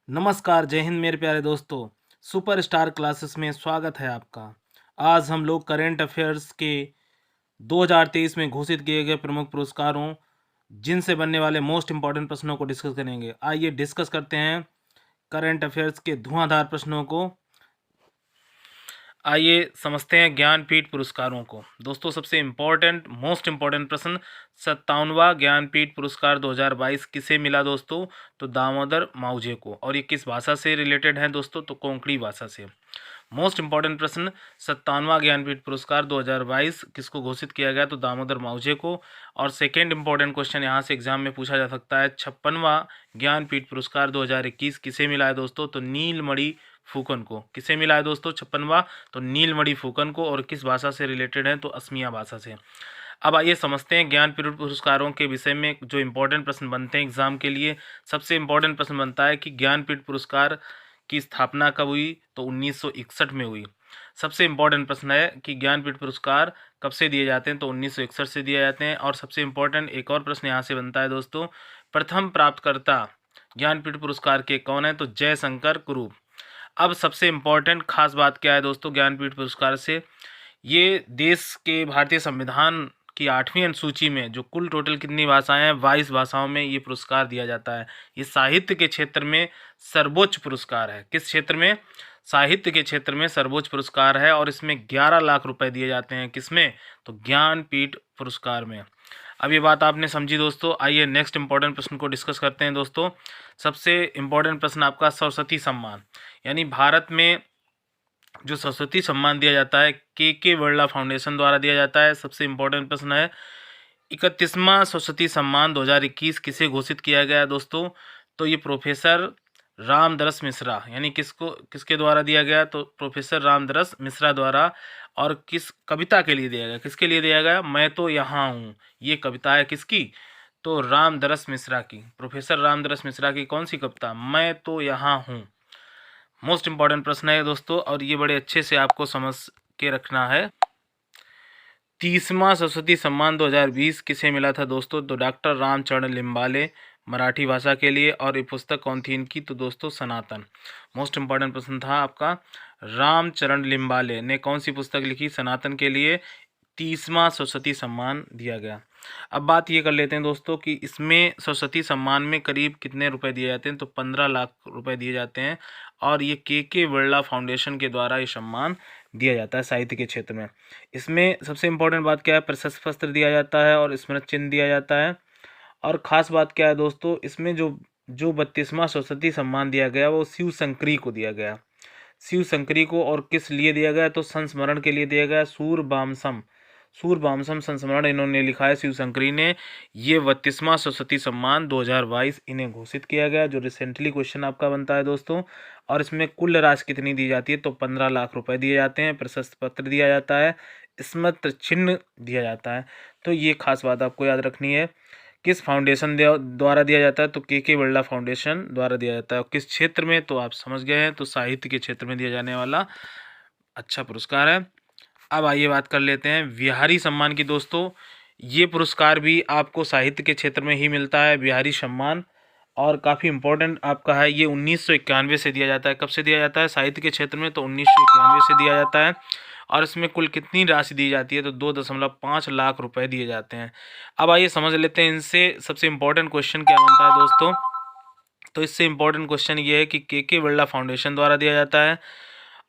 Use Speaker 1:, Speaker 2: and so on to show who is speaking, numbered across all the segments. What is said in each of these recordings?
Speaker 1: नमस्कार, जय हिंद मेरे प्यारे दोस्तों। सुपर स्टार क्लासेस में स्वागत है आपका। आज हम लोग करंट अफेयर्स के 2023 में घोषित किए गए प्रमुख पुरस्कारों, जिनसे बनने वाले मोस्ट इंपॉर्टेंट प्रश्नों को डिस्कस करेंगे। आइए डिस्कस करते हैं करंट अफेयर्स के धुआंधार प्रश्नों को। आइए समझते हैं ज्ञानपीठ पुरस्कारों को। दोस्तों, सबसे इम्पोर्टेंट मोस्ट इम्पोर्टेंट प्रश्न, 57वां ज्ञानपीठ पुरस्कार 2022 किसे मिला दोस्तों? तो दामोदर मावजे को। और ये किस भाषा से रिलेटेड है दोस्तों? तो कोंकणी भाषा से। मोस्ट इम्पॉर्टेंट प्रश्न, 57वां ज्ञानपीठ पुरस्कार 2022 किसको घोषित किया गया? तो दामोदर मावजे को। और सेकेंड इंपॉर्टेंट क्वेश्चन यहाँ से एग्जाम में पूछा जा सकता है, 56वां ज्ञानपीठ पुरस्कार 2021 किसे मिला है दोस्तों? तो नीलमणि फूकन को। किसे मिला है दोस्तों 56वां? तो नीलमणि फूकन को। और किस भाषा से रिलेटेड है? तो असमिया भाषा से। अब आइए समझते हैं ज्ञानपीठ पुरस्कारों के विषय में जो इंपॉर्टेंट प्रश्न बनते हैं एग्जाम के लिए। सबसे इंपॉर्टेंट प्रश्न बनता है कि ज्ञानपीठ पुरस्कार की स्थापना कब हुई? तो 1961 में हुई। सबसे इंपॉर्टेंट प्रश्न है कि ज्ञानपीठ पुरस्कार कब से दिए जाते हैं? तो 1961 से दिए जाते हैं। और सबसे इंपॉर्टेंट एक और प्रश्न यहाँ से बनता है दोस्तों, प्रथम प्राप्तकर्ता ज्ञानपीठ पुरस्कार के कौन है? तो जयशंकर कुरूप। अब सबसे इम्पोर्टेंट खास बात क्या है दोस्तों ज्ञानपीठ पुरस्कार से? ये देश के भारतीय संविधान की 8वीं अनुसूची में जो कुल टोटल कितनी भाषाएं हैं, 22 भाषाओं में ये पुरस्कार दिया जाता है। ये साहित्य के क्षेत्र में सर्वोच्च पुरस्कार है। किस क्षेत्र में? साहित्य के क्षेत्र में सर्वोच्च पुरस्कार है। और इसमें 11 लाख रुपए दिए जाते हैं। किसमें? तो ज्ञानपीठ पुरस्कार में। अब ये बात आपने समझी दोस्तों। आइए नेक्स्ट इंपॉर्टेंट प्रश्न को डिस्कस करते हैं दोस्तों। सबसे इम्पोर्टेंट प्रश्न आपका सरस्वती सम्मान, यानी भारत में जो सरस्वती सम्मान दिया जाता है के बिरला फाउंडेशन द्वारा दिया जाता है। सबसे इम्पोर्टेंट प्रश्न है, 31वां सरस्वती सम्मान 2021 किसे घोषित किया गया है दोस्तों? तो ये प्रोफेसर रामदरस मिश्रा, यानी किसके द्वारा दिया गया? तो प्रोफेसर रामदरस मिश्रा द्वारा। और किस कविता के लिए दिया गया? किसके लिए दिया गया? मैं तो यहाँ हूँ। ये कविता है किसकी? तो रामदरस मिश्रा की। प्रोफेसर रामदरस मिश्रा की कौन सी कविता? मैं तो यहाँ हूँ। मोस्ट इंपॉर्टेंट प्रश्न है दोस्तों, और ये बड़े अच्छे से आपको समझ के रखना है। 30वां सरस्वती सम्मान 2020 किसे मिला था दोस्तों? तो डॉक्टर रामचरण लिम्बाले, मराठी भाषा के लिए। और ये पुस्तक कौन थी इनकी? तो दोस्तों सनातन। मोस्ट इंपॉर्टेंट प्रश्न था आपका, रामचरण लिम्बाले ने कौन सी पुस्तक लिखी? सनातन के लिए 30वां सरस्वती सम्मान दिया गया। अब बात ये कर लेते हैं दोस्तों कि इसमें सरस्वती सम्मान में करीब कितने रुपए दिए जाते हैं? तो 15 लाख रुपए दिए जाते हैं। और ये के बिरला फाउंडेशन के द्वारा ये सम्मान दिया जाता है साहित्य के क्षेत्र में। इसमें सबसे इम्पोर्टेंट बात क्या है? प्रशस्ति पत्र दिया जाता है और स्मृति चिन्ह दिया जाता है। और ख़ास बात क्या है दोस्तों, इसमें जो जो 32वां सरस्वती सम्मान दिया गया वो शिव शंकरी को दिया गया। शिव शंकरी को। और किस लिए दिया गया? तो संस्मरण के लिए दिया गया। सूरबामसम संस्मरण इन्होंने लिखा है शिव शंकरी ने। ये 32वां सरस्वती सम्मान 2022 इन्हें घोषित किया गया, जो रिसेंटली क्वेश्चन आपका बनता है दोस्तों। और इसमें कुल राशि कितनी दी जाती है? तो 15 लाख रुपए दिए जाते हैं। प्रशस्ति पत्र दिया जाता है, स्मृति चिन्ह दिया जाता है। तो ये खास बात आपको याद रखनी है। किस फाउंडेशन द्वारा दिया जाता है? तो के बिरला फाउंडेशन द्वारा दिया जाता है। और किस क्षेत्र में? तो आप समझ गए हैं, तो साहित्य के क्षेत्र में दिया जाने वाला अच्छा पुरस्कार है। अब आइए बात कर लेते हैं बिहारी सम्मान की दोस्तों। ये पुरस्कार भी आपको साहित्य के क्षेत्र में ही मिलता है, बिहारी सम्मान। और काफ़ी इम्पोर्टेंट आपका है। ये 1991 से दिया जाता है। कब से दिया जाता है? साहित्य के क्षेत्र में तो 1991 से दिया जाता है। और इसमें कुल कितनी राशि दी जाती है? तो 2.5 लाख रुपए दिए जाते हैं। अब आइए समझ लेते हैं इनसे सबसे इम्पोर्टेंट क्वेश्चन क्या बनता है दोस्तों। तो इससे इम्पोर्टेंट क्वेश्चन ये है कि के बिरला फाउंडेशन द्वारा दिया जाता है।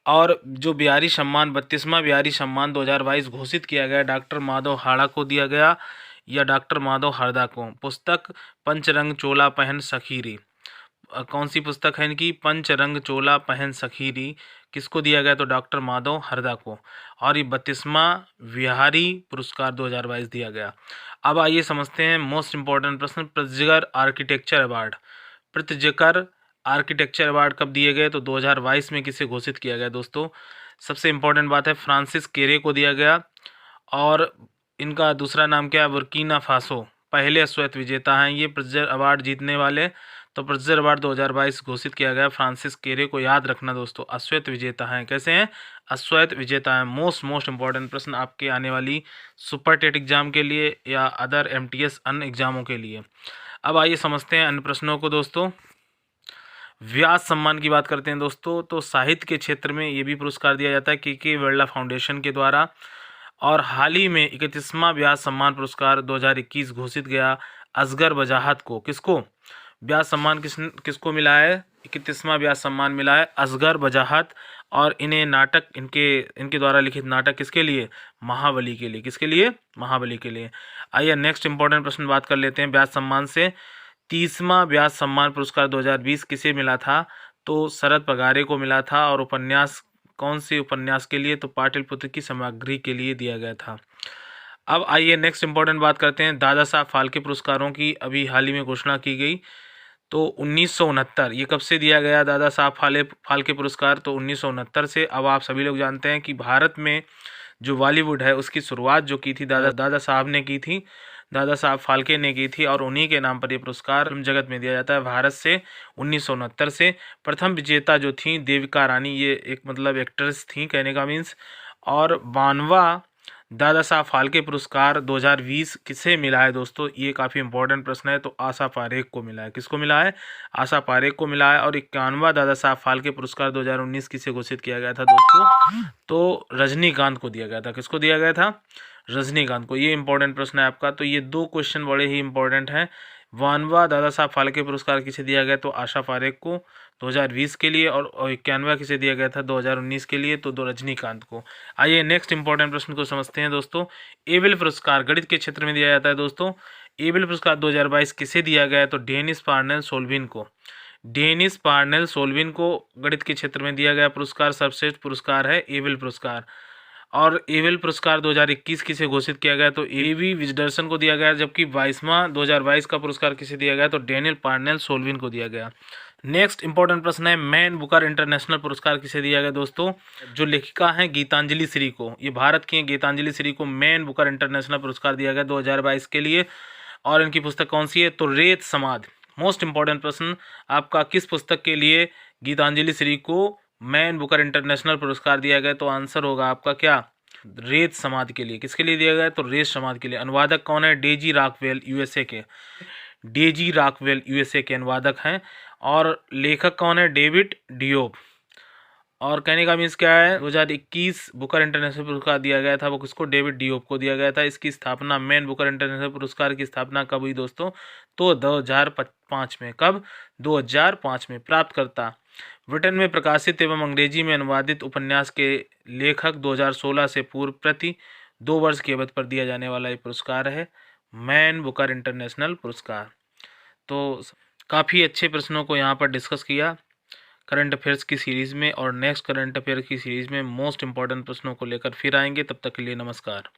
Speaker 1: और जो बिहारी सम्मान 32वां बिहारी सम्मान 2022 घोषित किया गया, डॉक्टर माधव हाड़ा को दिया गया या डॉक्टर माधव हरदा को। पुस्तक पंचरंग चोला पहन सखीरी। कौन सी पुस्तक है इनकी? पंचरंग चोला पहन सखीरी। किसको दिया गया? तो डॉक्टर माधव हरदा को। और ये 32वां बिहारी पुरस्कार 2022 दिया गया। अब आइए समझते हैं मोस्ट इम्पोर्टेंट प्रश्न, पृथ्वीकर आर्किटेक्चर अवार्ड। पृथ्वीकर आर्किटेक्चर अवार्ड कब दिए गए? तो 2022 में किसे घोषित किया गया दोस्तों? सबसे इम्पोर्टेंट बात है, फ्रांसिस केरे को दिया गया। और इनका दूसरा नाम क्या है? बुर्किना फासो पहले अश्वेत विजेता हैं ये प्रिट्जर अवार्ड जीतने वाले। तो प्रिट्जर अवार्ड 2022 घोषित किया गया। फ्रांसिस केरे को याद रखना दोस्तों, अश्वेत विजेता हैं। कैसे हैं? अश्वेत विजेता हैं। मोस्ट इंपॉर्टेंट प्रश्न आपके आने वाली सुपर टेट एग्जाम के लिए या अदर एमटीएस अन्य एग्जामों के लिए। अब आइए समझते हैं अन्य प्रश्नों को दोस्तों। व्यास सम्मान की बात करते हैं दोस्तों, तो साहित्य के क्षेत्र में ये भी पुरस्कार दिया जाता है के बिरला फाउंडेशन के द्वारा। और हाल ही में 31वां व्यास सम्मान पुरस्कार 2021 घोषित गया असगर वजाहत को। किसको व्यास सम्मान किसको मिला है? 31वां व्यास सम्मान मिला है असगर वजाहत। और इन्हें नाटक इनके द्वारा लिखित नाटक किसके लिए? महाबली के लिए। किसके लिए? महाबली के लिए। आइए नेक्स्ट इंपॉर्टेंट प्रश्न बात कर लेते हैं व्यास सम्मान से। 30वां व्यास सम्मान पुरस्कार 2020 किसे मिला था? तो शरद पगारे को मिला था। और उपन्यास कौन से उपन्यास के लिए? तो पाटलिपुत्र की सामग्री के लिए दिया गया था। अब आइए नेक्स्ट इंपॉर्टेंट बात करते हैं दादा साहब फाल्के पुरस्कारों की। अभी हाल ही में घोषणा की गई। तो 1969 ये कब से दिया गया दादा साहब फाल्के पुरस्कार? तो 1969 से। अब आप सभी लोग जानते हैं कि भारत में जो बॉलीवुड है उसकी शुरुआत जो की थी दादा साहब ने की थी, दादा साहब फाल्के ने की थी। और उन्हीं के नाम पर ये पुरस्कार फिल्म जगत में दिया जाता है भारत से 1969 से। प्रथम विजेता जो थी देविका रानी, ये एक मतलब एक्ट्रेस थी कहने का मीन्स। और 92वां दादा साहब फाल्के पुरस्कार 2020 किसे मिला है दोस्तों? ये काफ़ी इंपॉर्टेंट प्रश्न है। तो आशा पारेख को मिला है। किसको मिला है? आशा पारेख को मिला है। और 51वां दादा साहब फाल्के पुरस्कार 2019 किसे घोषित किया गया था दोस्तों? तो रजनीकांत को दिया गया था। किसको दिया गया था? रजनीकांत को। ये इंपॉर्टेंट प्रश्न है आपका। तो ये दो क्वेश्चन बड़े ही इंपॉर्टेंट हैं। 52वां दादा साहब फाल्के पुरस्कार किसे दिया गया? तो आशा पारेख को 2020 के लिए। और 51वां किसे दिया गया था? 2019 के लिए। तो दो रजनीकांत को। आइए नेक्स्ट इंपॉर्टेंट प्रश्न को समझते हैं दोस्तों। एबेल पुरस्कार गणित के क्षेत्र में दिया जाता है दोस्तों। एबेल पुरस्कार 2022 किसे दिया गया है? तो डेनिस पार्नेल सोल्विन को। डेनिस पार्नेल सोल्विन को गणित के क्षेत्र में दिया गया पुरस्कार सर्वश्रेष्ठ पुरस्कार है एबेल पुरस्कार। और एबेल पुरस्कार 2021 किसे घोषित किया गया? तो एवी विजडर्सन को दिया गया। जबकि 2022 का पुरस्कार किसे दिया गया? तो डेनियल पार्नेल सोल्विन को दिया गया। नेक्स्ट इंपॉर्टेंट प्रश्न है मैन बुकर इंटरनेशनल पुरस्कार किसे दिया गया दोस्तों? जो लेखिका हैं गीतांजलि श्री को, ये भारत की हैं गीतांजलि श्री को मैन बुकर इंटरनेशनल पुरस्कार दिया गया 2022 के लिए। और इनकी पुस्तक कौन सी है? तो रेत समाध। मोस्ट इंपॉर्टेंट प्रश्न आपका, किस पुस्तक के लिए गीतांजलि श्री को मैन बुकर इंटरनेशनल पुरस्कार दिया गया? तो आंसर होगा आपका क्या? रेत समाध के लिए। किसके लिए दिया गया? तो रेत समाध के लिए। अनुवादक कौन है? डेजी रॉकवेल यूएसए के। डेजी रॉकवेल यूएसए के अनुवादक हैं। और लेखक कौन है? David Diop. और कहने का मीन्स क्या है? 2021 बुकर इंटरनेशनल पुरस्कार दिया गया था वो किसको? डेविड डियोप को दिया गया था। इसकी स्थापना मैन बुकर इंटरनेशनल पुरस्कार की स्थापना कब हुई दोस्तों? तो 2005 में। कब? 2005 में। प्राप्तकर्ता ब्रिटेन में प्रकाशित एवं अंग्रेजी में अनुवादित उपन्यास के लेखक। 2016 से पूर्व प्रति 2 वर्ष की अवधि पर दिया जाने वाला ये पुरस्कार है मैन बुकर इंटरनेशनल पुरस्कार। तो काफ़ी अच्छे प्रश्नों को यहाँ पर डिस्कस किया करंट अफेयर्स की सीरीज़ में। और नेक्स्ट करंट अफेयर की सीरीज़ में मोस्ट इंपॉर्टेंट प्रश्नों को लेकर फिर आएंगे। तब तक के लिए नमस्कार।